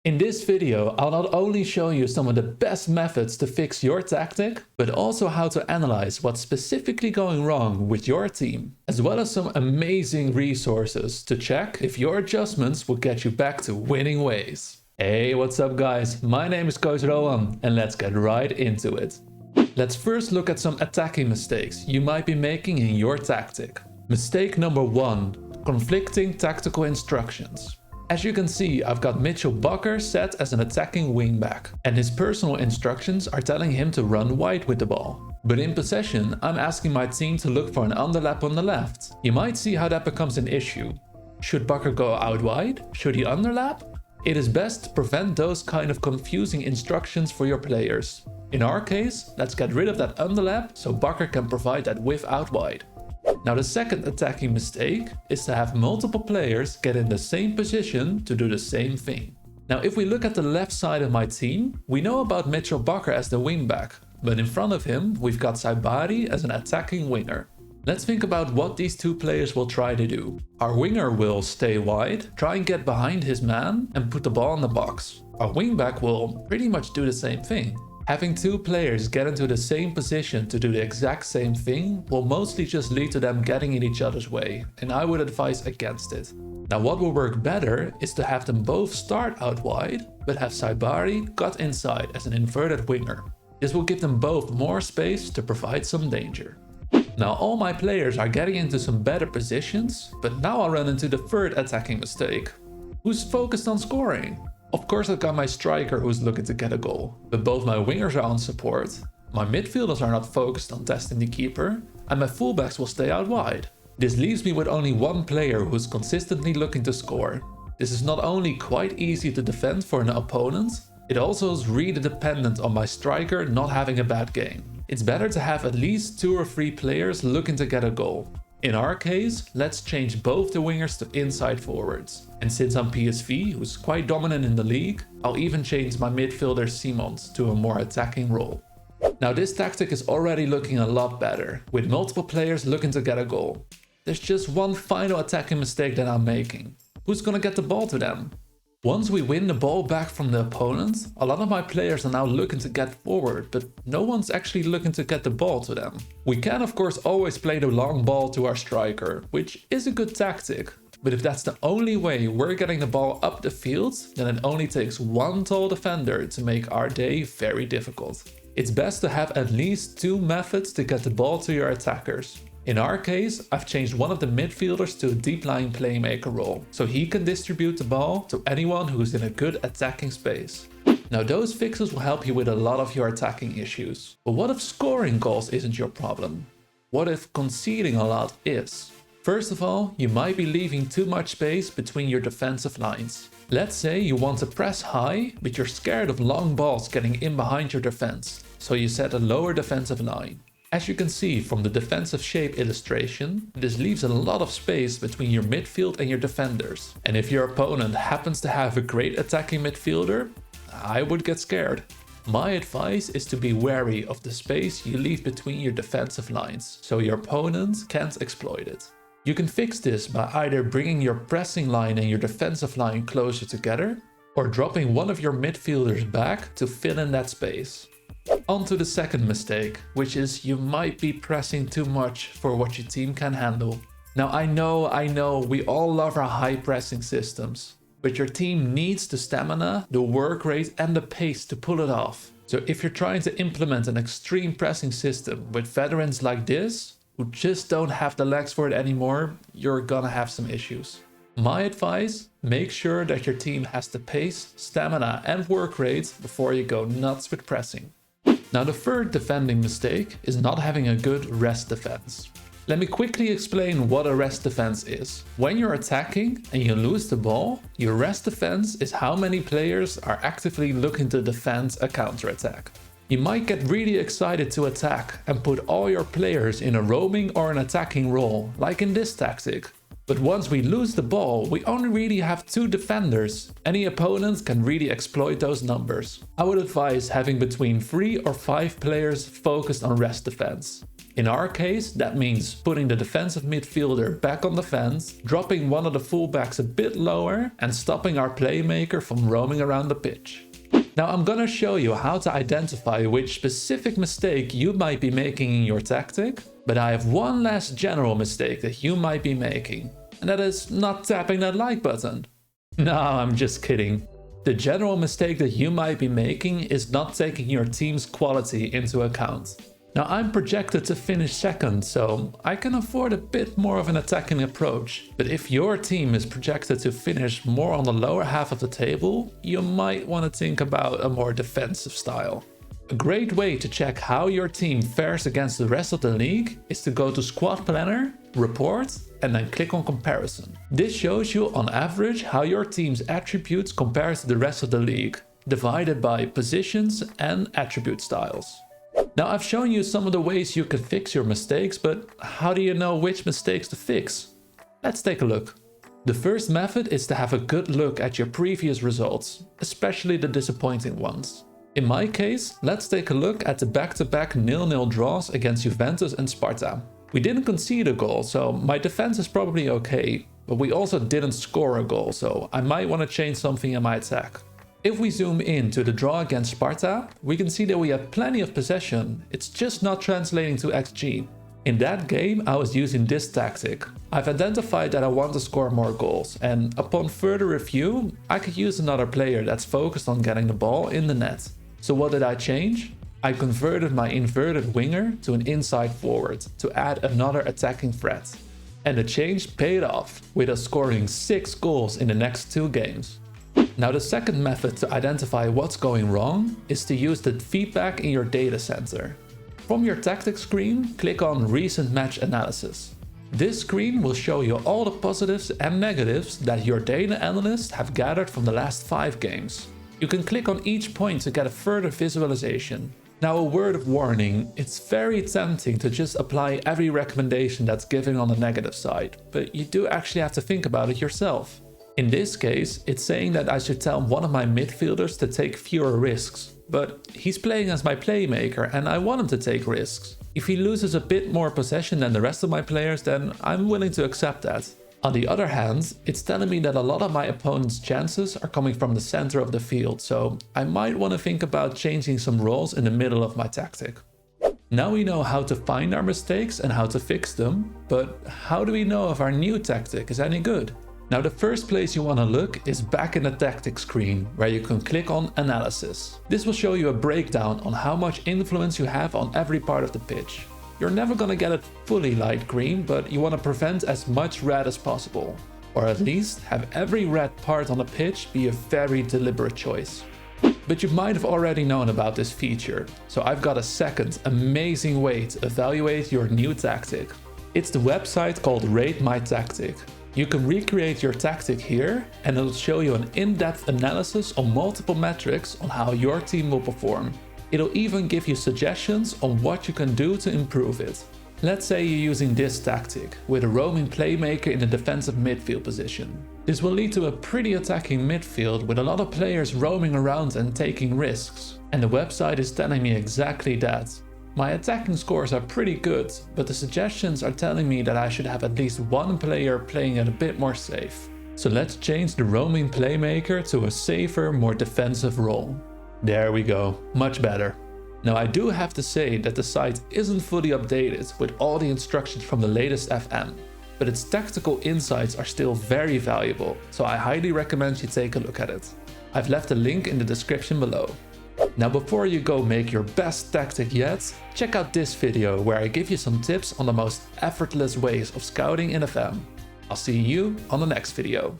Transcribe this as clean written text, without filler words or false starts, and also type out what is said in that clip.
In this video, I'll not only show you some of the best methods to fix your tactic, but also how to analyze what's specifically going wrong with your team, as well as some amazing resources to check if your adjustments will get you back to winning ways. Hey, what's up guys? My name is Coach Roan and let's get right into it. Let's first look at some attacking mistakes you might be making in your tactic. Mistake number 1, conflicting tactical instructions. As you can see, I've got Mitchell Bakker set as an attacking wingback, and his personal instructions are telling him to run wide with the ball. But in possession, I'm asking my team to look for an underlap on the left. You might see how that becomes an issue. Should Bakker go out wide? Should he underlap? It is best to prevent those kind of confusing instructions for your players. In our case, let's get rid of that underlap so Bakker can provide that width out wide. Now the second attacking mistake is to have multiple players get in the same position to do the same thing. Now if we look at the left side of my team, we know about Mitchell Bakker as the wingback, but in front of him we've got Saibari as an attacking winger. Let's think about what these two players will try to do. Our winger will stay wide, try and get behind his man and put the ball in the box. Our wingback will pretty much do the same thing. Having two players get into the same position to do the exact same thing will mostly just lead to them getting in each other's way, and I would advise against it. Now what will work better is to have them both start out wide, but have Saibari cut inside as an inverted winger. This will give them both more space to provide some danger. Now all my players are getting into some better positions, but now I'll run into the third attacking mistake. Who's focused on scoring? Of course I've got my striker who's looking to get a goal, but both my wingers are on support, my midfielders are not focused on testing the keeper, and my fullbacks will stay out wide. This leaves me with only one player who's consistently looking to score. This is not only quite easy to defend for an opponent, it also is really dependent on my striker not having a bad game. It's better to have at least 2 or 3 players looking to get a goal. In our case, let's change both the wingers to inside forwards. And since I'm PSV, who's quite dominant in the league, I'll even change my midfielder Simons to a more attacking role. Now this tactic is already looking a lot better, with multiple players looking to get a goal. There's just one final attacking mistake that I'm making. Who's gonna get the ball to them? Once we win the ball back from the opponent, a lot of my players are now looking to get forward, but no one's actually looking to get the ball to them. We can of course always play the long ball to our striker, which is a good tactic. But if that's the only way we're getting the ball up the field, then it only takes one tall defender to make our day very difficult. It's best to have at least 2 methods to get the ball to your attackers. In our case, I've changed one of the midfielders to a deep lying playmaker role, so he can distribute the ball to anyone who's in a good attacking space. Now those fixes will help you with a lot of your attacking issues. But what if scoring goals isn't your problem? What if conceding a lot is? First of all, you might be leaving too much space between your defensive lines. Let's say you want to press high, but you're scared of long balls getting in behind your defense, so you set a lower defensive line. As you can see from the defensive shape illustration, this leaves a lot of space between your midfield and your defenders. And if your opponent happens to have a great attacking midfielder, I would get scared. My advice is to be wary of the space you leave between your defensive lines, so your opponent can't exploit it. You can fix this by either bringing your pressing line and your defensive line closer together, or dropping one of your midfielders back to fill in that space. On to the second mistake, which is you might be pressing too much for what your team can handle. Now I know, we all love our high pressing systems, but your team needs the stamina, the work rate and the pace to pull it off. So if you're trying to implement an extreme pressing system with veterans like this, who just don't have the legs for it anymore, you're gonna have some issues. My advice, make sure that your team has the pace, stamina and work rate before you go nuts with pressing. Now the third defending mistake is not having a good rest defense. Let me quickly explain what a rest defense is. When you're attacking and you lose the ball, your rest defense is how many players are actively looking to defend a counterattack. You might get really excited to attack and put all your players in a roaming or an attacking role, like in this tactic. But once we lose the ball, we only really have 2 defenders. Any opponent can really exploit those numbers. I would advise having between 3 or 5 players focused on rest defense. In our case, that means putting the defensive midfielder back on the fence, dropping one of the fullbacks a bit lower, and stopping our playmaker from roaming around the pitch. Now I'm gonna show you how to identify which specific mistake you might be making in your tactic, but I have one last general mistake that you might be making, and that is not tapping that like button. No, I'm just kidding. The general mistake that you might be making is not taking your team's quality into account. Now I'm projected to finish second, so I can afford a bit more of an attacking approach. But if your team is projected to finish more on the lower half of the table, you might want to think about a more defensive style. A great way to check how your team fares against the rest of the league is to go to Squad Planner, Report, and then click on Comparison. This shows you on average how your team's attributes compare to the rest of the league, divided by positions and attribute styles. Now I've shown you some of the ways you can fix your mistakes, but how do you know which mistakes to fix? Let's take a look. The first method is to have a good look at your previous results, especially the disappointing ones. In my case, let's take a look at the back-to-back 0-0 draws against Juventus and Sparta. We didn't concede a goal, so my defense is probably okay, but we also didn't score a goal, so I might want to change something in my attack. If we zoom in to the draw against Sparta, we can see that we had plenty of possession, it's just not translating to XG. In that game, I was using this tactic. I've identified that I want to score more goals, and upon further review, I could use another player that's focused on getting the ball in the net. So what did I change? I converted my inverted winger to an inside forward to add another attacking threat. And the change paid off, with us scoring 6 goals in the next 2 games. Now the second method to identify what's going wrong is to use the feedback in your data center. From your tactics screen, click on Recent Match Analysis. This screen will show you all the positives and negatives that your data analysts have gathered from the last 5 games. You can click on each point to get a further visualization. Now a word of warning, it's very tempting to just apply every recommendation that's given on the negative side, but you do actually have to think about it yourself. In this case, it's saying that I should tell one of my midfielders to take fewer risks, but he's playing as my playmaker and I want him to take risks. If he loses a bit more possession than the rest of my players, then I'm willing to accept that. On the other hand, it's telling me that a lot of my opponent's chances are coming from the center of the field, so I might want to think about changing some roles in the middle of my tactic. Now we know how to find our mistakes and how to fix them, but how do we know if our new tactic is any good? Now the first place you want to look is back in the tactics screen, where you can click on Analysis. This will show you a breakdown on how much influence you have on every part of the pitch. You're never gonna get it fully light green, but you want to prevent as much red as possible. Or at least have every red part on the pitch be a very deliberate choice. But you might have already known about this feature, so I've got a second amazing way to evaluate your new tactic. It's the website called Rate My Tactic. You can recreate your tactic here and it'll show you an in-depth analysis on multiple metrics on how your team will perform. It'll even give you suggestions on what you can do to improve it. Let's say you're using this tactic, with a roaming playmaker in the defensive midfield position. This will lead to a pretty attacking midfield with a lot of players roaming around and taking risks. And the website is telling me exactly that. My attacking scores are pretty good, but the suggestions are telling me that I should have at least one player playing it a bit more safe. So let's change the roaming playmaker to a safer, more defensive role. There we go, much better. Now I do have to say that the site isn't fully updated with all the instructions from the latest FM, but its tactical insights are still very valuable, so I highly recommend you take a look at it. I've left a link in the description below. Now before you go make your best tactic yet, check out this video where I give you some tips on the most effortless ways of scouting in FM. I'll see you on the next video.